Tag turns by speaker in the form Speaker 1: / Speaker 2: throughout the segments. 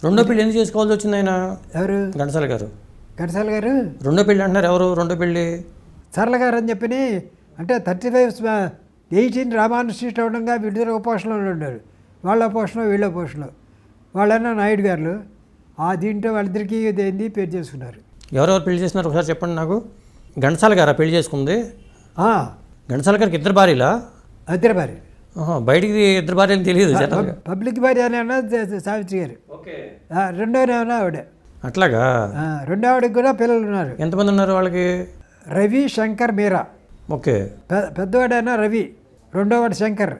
Speaker 1: రెండో పెళ్లి ఎందుకు చేసుకోవాల్సి వచ్చింది ఆయన?
Speaker 2: ఎవరు?
Speaker 1: ఘంటసాల గారు.
Speaker 2: ఘంటసాల గారు
Speaker 1: రెండో పెళ్లి అంటున్నారు. ఎవరు రెండో పెళ్లి?
Speaker 2: సరళ గారు అని చెప్పి అంటే 35 18 రామానుజ స్ట్రీట్ అవడంగా విడుదల పోషణలో ఉన్నారు. వాళ్ళ పోషణ వీళ్ళ పోషణ. వాళ్ళన్నా నాయుడు గారు దీంట్లో వాళ్ళిద్దరికీ ఏంది పేరు చేసుకున్నారు.
Speaker 1: ఎవరెవరు పెళ్లి చేసినారు ఒకసారి చెప్పండి నాకు. ఘంటసాల గారా పెళ్లి చేసుకుంది? ఘంటసాల గారికి ఇద్దరు భార్యలా?
Speaker 2: ఇద్దరు భార్య.
Speaker 1: బయటికి ఇద్దరు భార్యలు తెలియదు.
Speaker 2: పబ్లిక్ భార్య అన్నా సావిత్రి గారు, రెండోనేమన్నా ఆవిడే.
Speaker 1: అట్లాగా?
Speaker 2: రెండో ఆవిడకి కూడా పిల్లలు ఉన్నారు.
Speaker 1: ఎంతమంది ఉన్నారు వాళ్ళకి?
Speaker 2: రవి, శంకర్, మీరా.
Speaker 1: ఓకే.
Speaker 2: పెద్దవాడైనా రవి, రెండోవాడు శంకర్,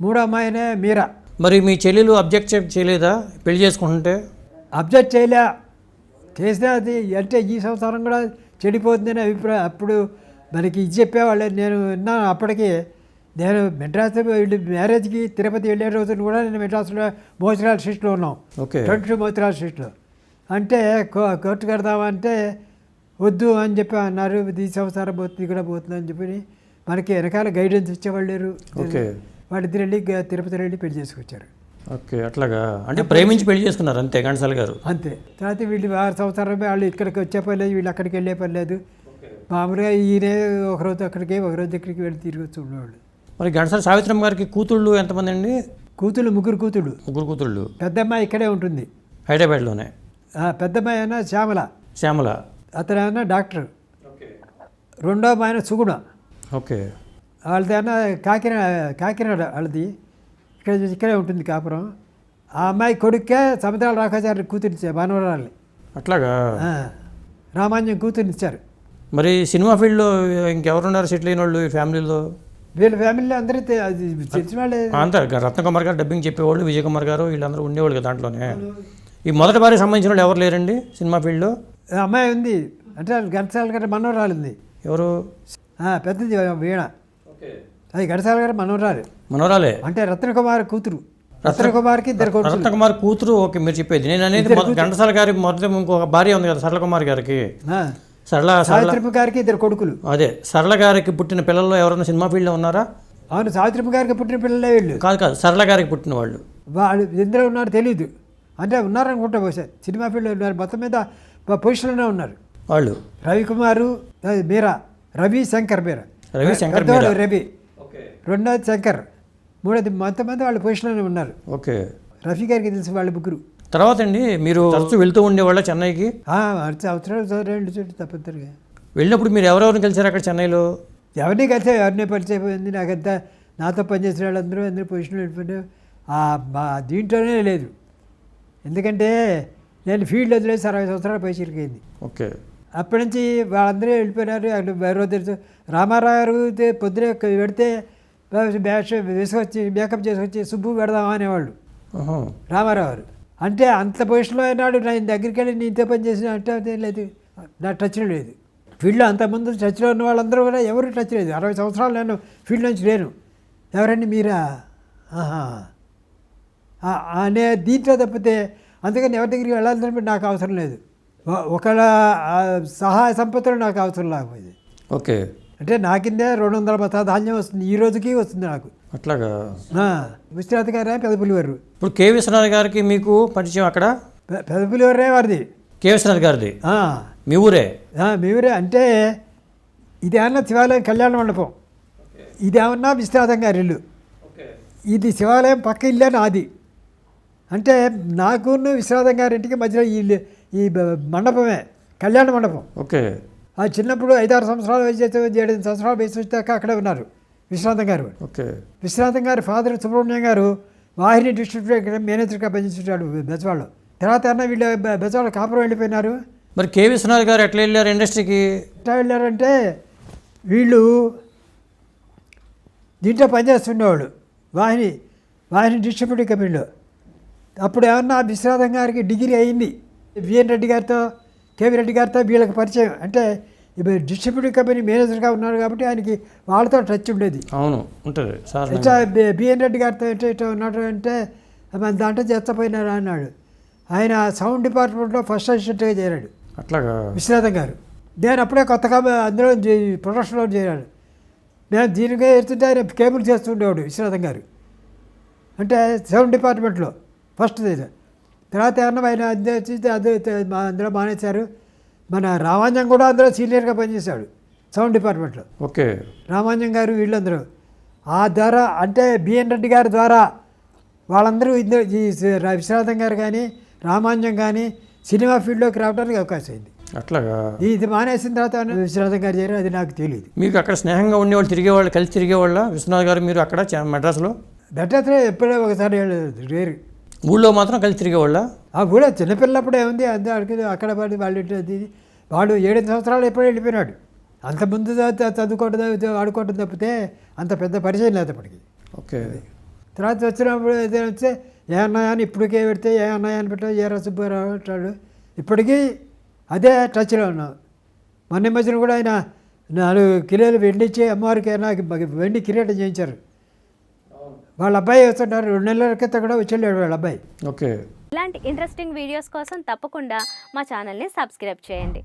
Speaker 2: మూడో అమ్మాయినే మీరా.
Speaker 1: మరి మీ చెల్లెలు అబ్జెక్ట్ చేయలేదా పెళ్లి చేసుకుంటుంటే?
Speaker 2: అబ్జెక్ట్ చేయలే. చేసినా అది అంటే ఈ సంవత్సరం కూడా చెడిపోతుందని అభిప్రాయం. అప్పుడు మనకి ఇది చెప్పేవాళ్ళే. నేను విన్నాను అప్పటికి. నేను మెడ్రాస్ వీళ్ళు మ్యారేజ్కి తిరుపతి వెళ్ళే రోజున కూడా నేను మెడ్రాస్లో మోతిలాల్ స్ట్రీట్లో ఉన్నాం.
Speaker 1: ఓకే.
Speaker 2: 22 మోతిలాల్ స్ట్రీట్లో. అంటే కోర్టు కడదామంటే వద్దు అని చెప్పి అన్నారు. ఈ సంవత్సరం పోతుంది కూడా పోతుంది అని చెప్పి మనకి వెనకాల గైడెన్స్ ఇచ్చేవాళ్ళు లేరు.
Speaker 1: ఓకే.
Speaker 2: వాళ్ళిద్దరు వెళ్ళి తిరుపతి వెళ్ళి పెళ్లి చేసుకొచ్చారు.
Speaker 1: ఓకే. అట్లాగా? అంటే ప్రేమించి పెళ్లి చేసుకున్నారు అంతే ఘంటసాల గారు?
Speaker 2: అంతే. తర్వాత వీళ్ళు 6 సంవత్సరాలు వాళ్ళు ఇక్కడికి వచ్చే పని లేదు, వీళ్ళు అక్కడికి వెళ్ళే పని లేదు. మామూలుగా ఈయనే ఒకరోజు అక్కడికి ఒకరోజు ఇక్కడికి వెళ్ళి తిరిగి వచ్చి ఉండేవాళ్ళు.
Speaker 1: మరి ఘంటసాల సావిత్రమ్మ గారికి కూతుళ్ళు ఎంతమంది అండి?
Speaker 2: కూతుళ్ళు 3 కూతుళ్ళు.
Speaker 1: 3 కూతుళ్ళు.
Speaker 2: పెద్దమ్మాయి ఇక్కడే ఉంటుంది,
Speaker 1: హైదరాబాద్లోనే.
Speaker 2: పెద్దమ్మాయి అయినా
Speaker 1: శ్యామల.
Speaker 2: అతను ఏమన్నా డాక్టర్. రెండో అమ్మాయి సుగుణ.
Speaker 1: ఓకే.
Speaker 2: వాళ్ళది ఏమన్నా కాకినాడ వాళ్ళది. ఇక్కడే ఉంటుంది కాపురం. ఆ అమ్మాయి కొడుకే సముద్రాల రాఘాచార్య కూతురిచ్చారు, మనవరాల్ని.
Speaker 1: అట్లాగా?
Speaker 2: రామాంజం కూతురినిచ్చారు.
Speaker 1: మరి సినిమా ఫీల్డ్లో ఇంకెవరున్నారు సెటిల్ అయిన వాళ్ళు ఈ ఫ్యామిలీలో?
Speaker 2: వీళ్ళ ఫ్యామిలీలో అందరూ తెలిసిన వాళ్ళే.
Speaker 1: అంతా రత్నకుమార్ గారు డబ్బింగ్ చెప్పేవాళ్ళు, విజయ్ కుమార్ గారు వీళ్ళందరూ ఉండేవాళ్ళు కదా దాంట్లోనే. ఈ మొదటి భార్యకి సంబంధించిన వాళ్ళు ఎవరు లేరండి సినిమా ఫీల్డ్లో?
Speaker 2: అమ్మాయి ఉంది, అంటే ఘంటసాల గారి మనవరాలు ఉంది.
Speaker 1: ఎవరు?
Speaker 2: పెద్దది వీణ. అది ఘంటసాల గారి మనవరాలే. అంటే రత్నకుమార్ కూతురు. రత్నకుమార్కి 2 కొడుకులు.
Speaker 1: రత్నకుమార్ కూతురు. ఓకే, మీరు చెప్పేది. నేను అనేది ఘంటసాల గారి మొదటి ఇంకొక భార్య ఉంది కదా సరళ కుమార్ గారికి.
Speaker 2: సావిత్రమ్మ గారికి 2 కొడుకులు.
Speaker 1: అదే సరళ గారికి పుట్టిన పిల్లల్లో ఎవరైనా సినిమా ఫీల్డ్లో ఉన్నారా?
Speaker 2: అవును, సావిత్రమ్మ గారికి పుట్టిన పిల్లలే వీళ్ళు.
Speaker 1: కాదు, సరళ గారికి పుట్టిన వాళ్ళు.
Speaker 2: వాళ్ళు ఎందులో ఉన్నారో తెలియదు. అంటే ఉన్నారనుకుంటా బహుశా సినిమా ఫీల్డ్లో ఉన్నారు. మొత్తం మీద పొజిషన్లోనే ఉన్నారు వాళ్ళు. రవికుమారు, మీరా, రవి, శంకర్. మీరా, రవి, రెండోది శంకర్, మూడోది మొత్తం మంది వాళ్ళు పొజిషన్లోనే ఉన్నారు.
Speaker 1: ఓకే.
Speaker 2: రఫీ గారికి తెలిసి వాళ్ళు 3.
Speaker 1: తర్వాత అండి మీరు తరచూ వెళ్తూ ఉండేవాళ్ళ చెన్నైకి?
Speaker 2: అవసరం తప్పనిసరిగా
Speaker 1: వెళ్ళినప్పుడు మీరు ఎవరెవరిని కలిసారు అక్కడ చెన్నైలో?
Speaker 2: ఎవరిని కలిసా, ఎవరిని పరిచయం అయింది. నాకంతా నాతో పనిచేసిన వాళ్ళందరూ పొజిషన్లో వెళ్ళిపోయినా దీంట్లోనే లేదు. ఎందుకంటే నేను ఫీల్డ్ వదిలేసి 60 సంవత్సరాల పైసలకైంది.
Speaker 1: ఓకే.
Speaker 2: అప్పటి నుంచి వాళ్ళందరూ వెళ్ళిపోయినారు. అక్కడ వేరే తెలుసు. రామారావు గారు పొద్దునే పెడితే వేసుకొచ్చి మేకప్ చేసుకొచ్చి సుబ్బు పెడదామా అనేవాళ్ళు రామారావు గారు. అంటే అంత పొజిషన్లో అయినాడు. నేను దగ్గరికి వెళ్ళి నీతో పని చేసిన అంటే లేదు, నా టచ్లో లేదు. ఫీల్డ్లో అంతకుముందు టచ్లో ఉన్న వాళ్ళందరూ కూడా ఎవరు టచ్ లేదు. 60 సంవత్సరాలు నేను ఫీల్డ్ నుంచి లేను. ఎవరండి మీరా అనే దీంట్లో తప్పితే అందుకని ఎవరి దగ్గరికి వెళ్ళాలంటే నాకు అవసరం లేదు. ఒకళ్ళ సహాయ సంపత్తులు నాకు అవసరం లేకపోయింది.
Speaker 1: ఓకే.
Speaker 2: అంటే నా కిందే 200 బత్తా ధాన్యం వస్తుంది, ఈ రోజుకి వస్తుంది నాకు.
Speaker 1: అట్లాగా?
Speaker 2: విశ్వనాథ్ గారే పెదపులివారు.
Speaker 1: ఇప్పుడు కె విశ్వనాథ్ గారికి మీకు పరిచయం అక్కడ?
Speaker 2: పెదపులివారే వారిది.
Speaker 1: కె విశ్వనాథ్ గారిది మీ ఊరే?
Speaker 2: మీ ఊరే. అంటే ఇదేమన్నా శివాలయం కళ్యాణ మండపం, ఇదేమన్నా విశ్వనాథం గారి ఇల్లు. ఇది శివాలయం పక్క ఇల్లే నాది. అంటే నాకును విశ్వనాథం గారి ఇంటికి మధ్యలో ఈ మండపమే కళ్యాణ మండపం.
Speaker 1: ఓకే.
Speaker 2: ఆ చిన్నప్పుడు 5-6 సంవత్సరాలు వయసు 7 సంవత్సరాల వయసు వచ్చాక అక్కడే ఉన్నారు విశ్వనాథం గారు.
Speaker 1: ఓకే.
Speaker 2: విశ్వనాథం గారి ఫాదర్ సుబ్రహ్మణ్యం గారు వాహిని డిస్ట్రిబ్యూటర్ మేనేజర్గా పనిచేస్తున్నాడు బెజవాడలో. తర్వాత అన్న వీళ్ళు బెజవాడ కాపురం వెళ్ళిపోయినారు.
Speaker 1: మరి కె విశ్వనాథ్ గారు ఎట్లా వెళ్ళారు ఇండస్ట్రీకి?
Speaker 2: ఎట్లా వెళ్ళారంటే వీళ్ళు దీంట్లో పనిచేస్తుండేవాళ్ళు వాహిని డిస్ట్రిబ్యూటర్ కంపెనీలో. అప్పుడు ఏమన్నా విశ్వనాథం గారికి డిగ్రీ అయింది. విఎన్ రెడ్డి గారితో, కేవీ రెడ్డి గారితో వీళ్ళకి పరిచయం. అంటే డిస్ట్రిబ్యూటర్ కంపెనీ మేనేజర్గా ఉన్నారు కాబట్టి ఆయనకి వాళ్ళతో టచ్ ఉండేది.
Speaker 1: అవును, ఉంటుంది సార్.
Speaker 2: ఇట్లా బిఎన్ రెడ్డి గారితో ఇట్లా ఉన్నాడు అంటే మన దాంట్లో చేస్తపోయినారు అన్నాడు. ఆయన సౌండ్ డిపార్ట్మెంట్లో ఫస్ట్ అసిస్టెంట్గా చేరాడు.
Speaker 1: అట్లాగా? విశ్వనాథం
Speaker 2: గారు. నేను అప్పుడే కొత్తగా అందులో ప్రొడక్షన్లో చేరాడు. నేను దీనిగా ఎడుతుంటే ఆయన కేబుల్ చేస్తుండేవాడు విశ్వనాథం గారు. అంటే సౌండ్ డిపార్ట్మెంట్లో ఫస్ట్ తర్వాత ఏమన్నా ఆయన అద్దె వచ్చి అది అందులో మానేశారు. మన రామాంజం కూడా అందులో సీనియర్గా పనిచేశాడు సౌండ్ డిపార్ట్మెంట్లో.
Speaker 1: ఓకే.
Speaker 2: రామాంజం గారు వీళ్ళందరూ ఆ ద్వారా అంటే బిఎన్ రెడ్డి గారి ద్వారా వాళ్ళందరూ ఇద్దరు ఈ విశ్వనాథం గారు కానీ రామాంజం కానీ సినిమా ఫీల్డ్లోకి రావడానికి అవకాశం అయింది.
Speaker 1: అట్లాగా.
Speaker 2: ఇది మానేసిన తర్వాత విశ్వనాథం గారు చేరారు, అది నాకు తెలియదు.
Speaker 1: మీకు అక్కడ స్నేహంగా ఉండేవాళ్ళు, తిరిగేవాళ్ళు, కలిసి తిరిగేవాళ్ళ విశ్వనాథ్ గారు మీరు అక్కడ మద్రాసులో?
Speaker 2: బెటర్ ఎప్పుడో ఒకసారి రేరు.
Speaker 1: ఊళ్ళో మాత్రం కలిసి తిరిగేవాళ్ళ?
Speaker 2: ఆ కూడా చిన్నపిల్లప్పుడు ఏముంది అంత అడిగి అక్కడ పడి వాళ్ళు వాడు 7 సంవత్సరాలు ఎప్పుడో వెళ్ళిపోయినాడు. అంతకుముందు చదువుకోవడం ఆడుకోవడం తప్పితే అంత పెద్ద పరిచయం లేదు అప్పటికి.
Speaker 1: ఓకే.
Speaker 2: తర్వాత వచ్చినప్పుడు ఏదైనా వస్తే ఏ అన్నయ్య అని ఇప్పటికే పెడితే ఏ అన్నయ్య అని పెట్టాడు, ఏ రసభారావు అంటాడు. ఇప్పటికీ అదే టచ్లో ఉన్నాం. మొన్న మధ్యన కూడా ఆయన 4 కిలోలు వెండి ఇచ్చి అమ్మవారికి నాకు వెండి కిరీటం చేయించారు. వాళ్ళ అబ్బాయి వస్తుంటారు, 2 నెలల క్రితం కూడా వచ్చి వెళ్ళాడు వాళ్ళ అబ్బాయి.
Speaker 1: ఓకే.
Speaker 3: ఇలాంటి ఇంట్రెస్టింగ్ వీడియోస్ కోసం తప్పకుండా మా ఛానల్ని సబ్స్క్రైబ్ చేయండి.